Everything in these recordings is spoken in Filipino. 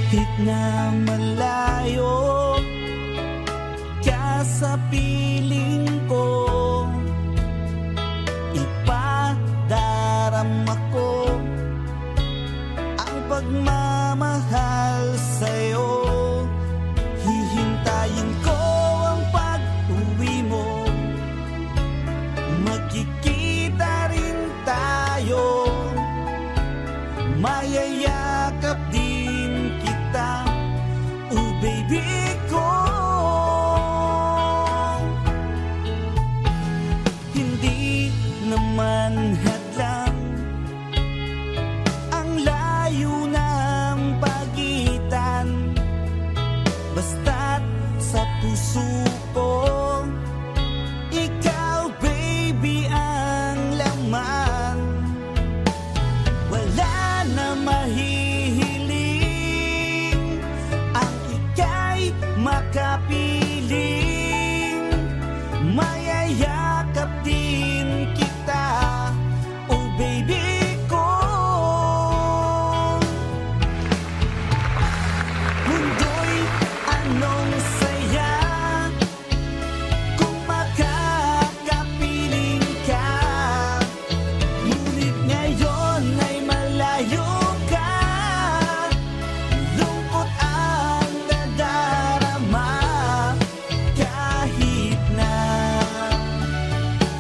Kahit na malayo ka sa piling ko, ipadarama ko ang pagmamahal sa'yo. Hihintayin ko ang pag-uwi mo, magkikita rin tayo, mayayakap din kita, oh baby ko. Hindi naman hadlang ang layo ng pagitan, basta't sa puso ko ikaw baby ang laman. Wala na mahihiling ang ika'y makapiling, mayayakap din kita, oh baby ko. Mundo'y anong saya kung makakapiling ka, ngunit ngayon ay malayo ka, lungkot ang nadarama. Kahit na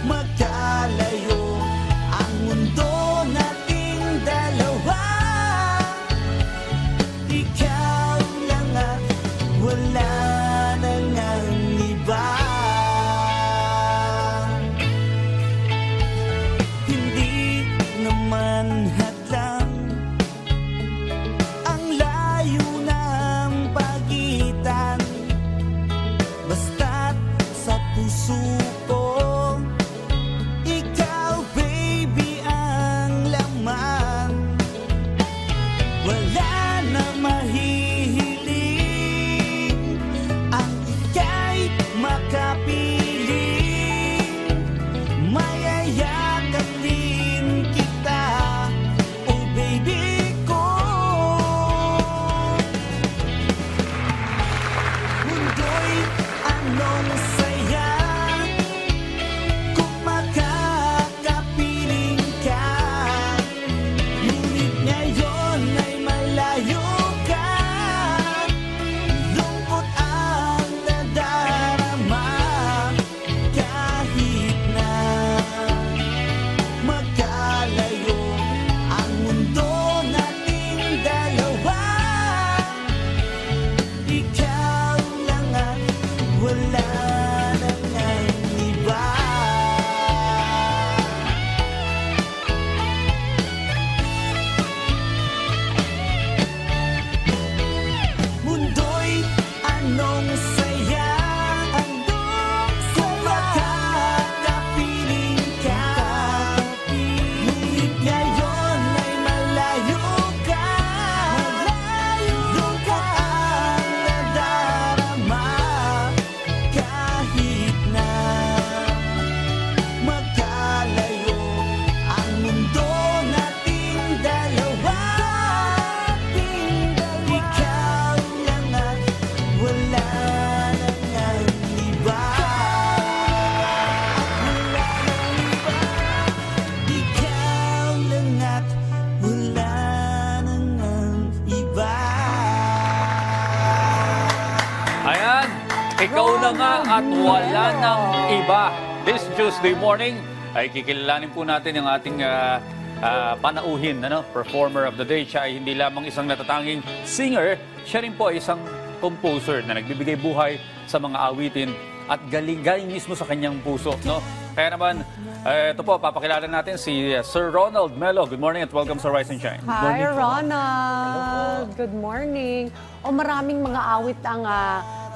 magkalayo ang mundo nating dalawa, ikaw lang at wala nang ang iba. Hindi naman hadlang ang layo ng pagitan, basta't sa puso ko ikaw baby ang laman. Wala na mahihiling ang ika'y makapiling, mayayakap din kita, oh baby ko. Mundo'y anong saya kung makakapiling ka, ngunit ngayon ay malayo ka, lungkot ang nadarama. Kahit na magkalayo ang mundo nating dalawa, ikaw lang at wala nang ang iba. Mundo'y anong saya kung makakapiling ka, ngunit ngayon ay malayo ka, lungkot ang nadarama. Kahit na magkalayo ang mundo nating dalawa, ikaw lang at wala nang ang iba. Wala nang iba. Ikaw lang at wala nang ang iba. Ayan, ikaw na nga at wala nang iba. This Tuesday morning ay kikilalanin po natin ang ating panauhin, performer of the day. Siya ay hindi lamang isang natatanging singer, siya rin po ay isang composer na nagbibigay buhay sa mga awitin at galing mismo sa kanyang puso. No? Kaya naman, ito po, papakilala natin si Sir Ronald Melo. Good morning at welcome sa Rise and Shine. Hi, Ronald. Good morning. Maraming mga awit ang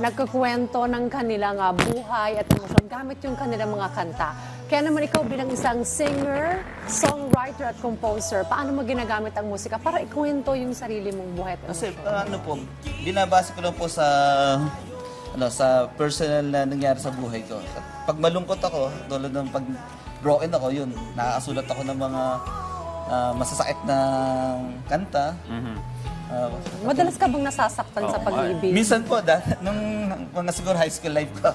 nagkakwento ng kanilang buhay at emosyon gamit yung kanilang mga kanta. Kaya naman ikaw bilang isang singer, songwriter at composer, paano mo ginagamit ang musika para ikwento yung sarili mong buhay at emosyon? Kasi binabase ko lang po sa sa personal na nangyari sa buhay ko. At pag malungkot ako, tulad ng pag broken ako, yun, nakakasulat ako ng mga masasakit na kanta. Madalas ka bang nasasaktan sa pag-ibig? Minsan po, nung mga siguro high school life ko,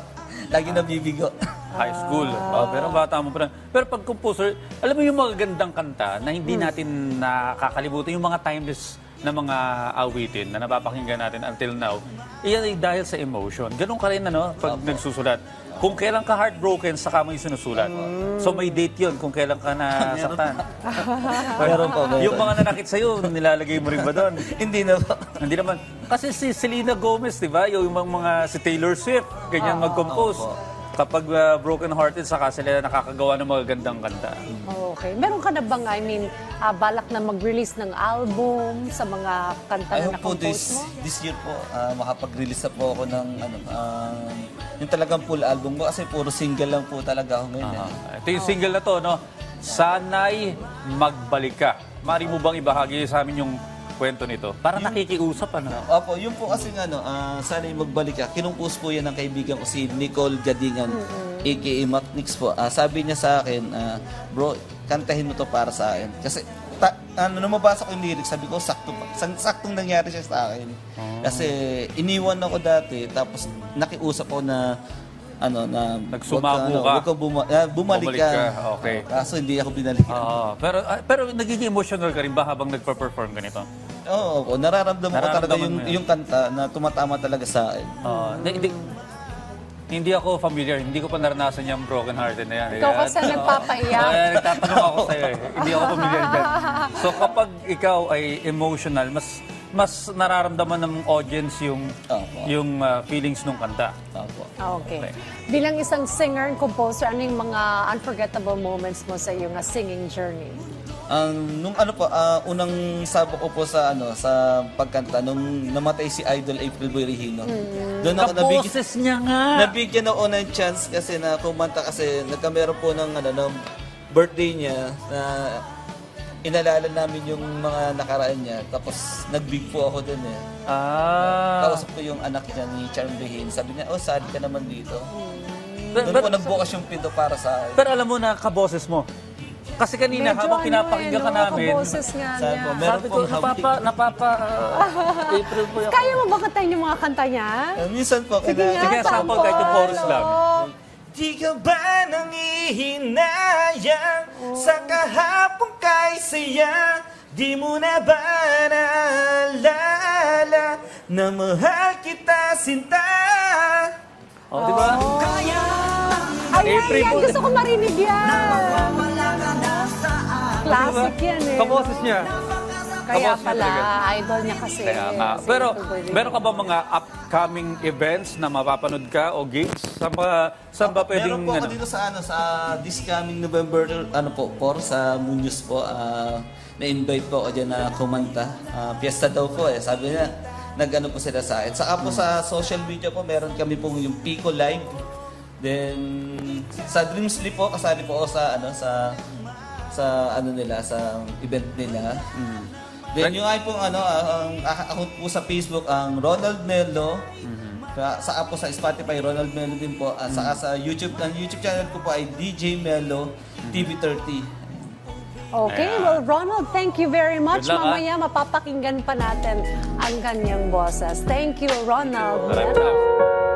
lagi nabibigo. High school. Pero bata mo pa rin. Pero pag composer, alam mo yung mga gandang kanta na hindi natin nakakalimutan, yung mga timeless na mga awitin na napapakinggan natin until now, iyan ay dahil sa emotion. Ganun ka rin, pag nagsusulat. Kung kailan ka heartbroken, saka mo yung sinusulat. So may date yun kung kailan ka nasaktan. Meron po, meron. Yung mga nanakit sa'yo, nilalagay mo rin ba doon? Hindi na po. Hindi naman. Kasi si Selena Gomez, di ba? Yung mga si Taylor Swift, ganyan mag-compose. Kapag broken-hearted, saka sila nakakagawa ng mga gandang kanta. Okay. Meron ka na bang, balak na mag-release ng album sa mga kanta I na hope po na-compose mo? this year po, makapag-release na po ako ng yung talagang full album ko kasi puro single lang po talaga ako ngayon. Ito yung single na to, Sana'y Magbalik Ka. Mari mo bang ibahagi sa amin yung kwento nito? Para nakikiusap, Opo, yun po kasi sana'y magbalik ka. Kinumpos po yan ng kaibigan ko si Nicole Gadingan, a.k.a. Macnix po. Sabi niya sa akin, bro, kantahin mo to para sa akin. Kasi nung mabasa ko yung lyrics, sabi ko, saktong nangyari siya sa akin. Kasi iniwan ako dati, tapos nakiusap ko na Nagsumamo ka. Huwag ka bumalik ka. Okay. Kaso hindi ako binalikan. Pero nagiging emotional ka rin ba habang nagpa-perform ganito? Oo, nararamdaman ko talaga Nararamdaman mo yan. yung kanta na tumatama talaga sa akin. Hindi ako familiar. Hindi ko pa naranasan yung broken-hearted na yan. Ikaw kasi nagpapaiyak. Nagtatanong ako sa'yo eh. Hindi ako familiar dyan. So kapag ikaw ay emotional, mas nararamdaman ng audience yung feelings ng kanta. Opo. Okay. Bilang isang singer and composer, ano yung mga unforgettable moments mo sa iyong singing journey? Nung unang sabo ko po sa pagkanta nung namatay si Idol April Boy Regino. Doon ako Kaboses niya nga! nabigyan ako ng chance kasi na kumanta kasi nagkameron po ng birthday niya na inalala namin yung mga nakaraan niya. Tapos nag-big po ako doon eh. Kausap ko yung anak niya ni Charm Behin. Sabi niya, sali ka naman dito. Doon po nagbukas yung pinto para sa akin. Pero alam mo na kaboses mo. Kasi kanina, Medyo habang pinapakinggan ka namin, kaboses nga Sabi niya. ko, meron sabi ko, pong April po ako. Kaya mo ba kantahin yung mga kanta niya? minsan po, Sige nga, Sige, sample kahit yung chorus lang. Di ka ba nangihinayang sa kahapon kay saya? Di mo na ba naalala na mahal kita sinta? Di ba? April Yan, po. gusto ko marinig yan. Classic yan eh. Kaboses niya. Kaya kaboses niya pala, talaga. idol niya kasi. Kaya nga. Si Pero April Boy meron ka ba mga upcoming events na mapapanood ka o gigs? Saan ba pwedeng... Meron po ako dito sa this coming November 4 sa Muñoz po. Na-invite po ako dyan na kumanta. Fiesta daw po eh. Sabi niya, nag-ano po sila sa akin. Saka po sa social media po, meron kami pong yung Pico Live. Then sa Dream Sleep po, kasali po ako sa event nila. Then yung ay pong ang account po sa Facebook ang Ronald Melo. Saka po sa Spotify Ronald Melo din po. Saka sa YouTube, ang YouTube channel ko po ay DJ Melo TV30. Okay, Ayan. well, Ronald, thank you very much. Good luck, Mamaya mapapakinggan pa natin ang kanyang boses. Thank you, Ronald. Maraming salamat.